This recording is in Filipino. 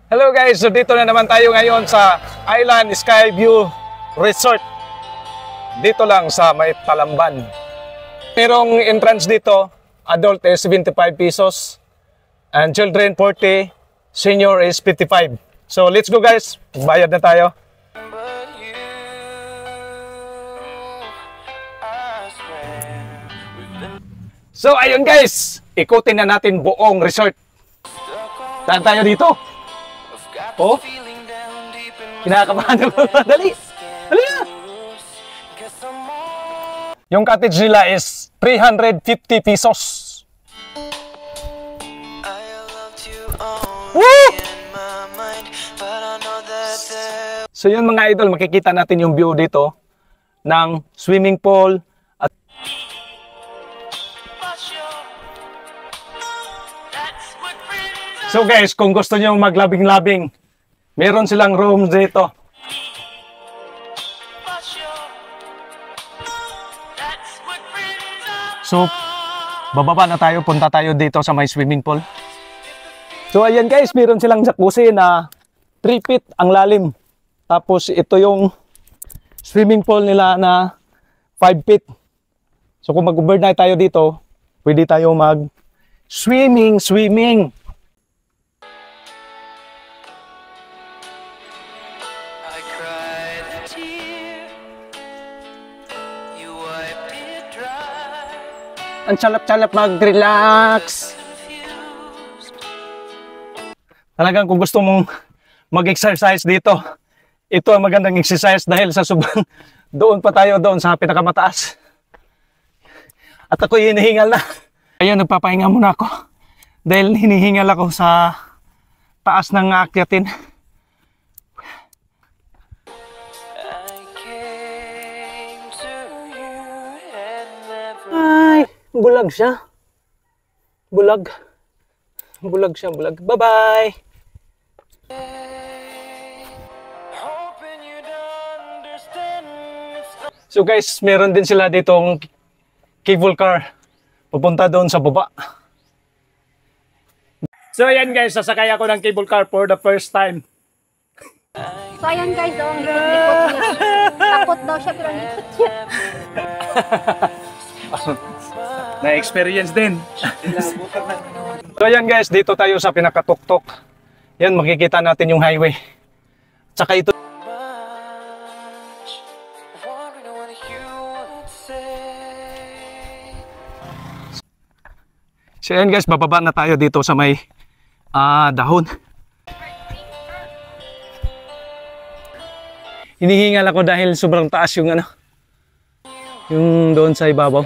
Hello guys, so dito na naman tayo ngayon sa Island Skyview Resort. Dito lang sa may Talamban. Merong entrance dito, adult is 75 pesos and children 40, senior is 55. So let's go guys, bayad na tayo. So ayun guys, ikutin na natin buong resort. Saan tayo dito? Oh, kinakabahan ako. Dali! Dali na! Yung cottage nila is 350 pesos. Woo! So yun mga idol, makikita natin yung view dito ng swimming pool. At so guys, kung gusto nyo maglabing-labing, meron silang rooms dito. So, bababa na tayo, punta tayo dito sa may swimming pool. So ayan guys, meron silang jacuzzi na 3 feet ang lalim. Tapos ito yung swimming pool nila na 5 feet. So kung mag-overnight tayo dito, pwede tayo mag-swimming. Ang salap-salap mag-relax. Talagang kung gusto mong mag-exercise dito, ito ang magandang exercise dahil sa sobrang doon pa tayo doon sa pinakamataas. At ako hinihingal na. Ayun, nagpapahinga muna ako dahil hinihingal ako sa taas ng aakyatin. Ay, bulag siya. Bulag siya. Bye-bye. So guys, meron din sila ditong cable car. Pupunta doon sa baba. So ayan guys, sasakay ako ng cable car for the first time. So ayan guys, ang likot niya. Takot daw siya pero likot siya. Na-experience din. So ayan guys, dito tayo sa pinakatuktok. Yan, makikita natin yung highway. Tsaka ito. So ayan guys, bababa na tayo dito sa may dahon. Hinihingal ako dahil sobrang taas yung yung doon sa ibabaw.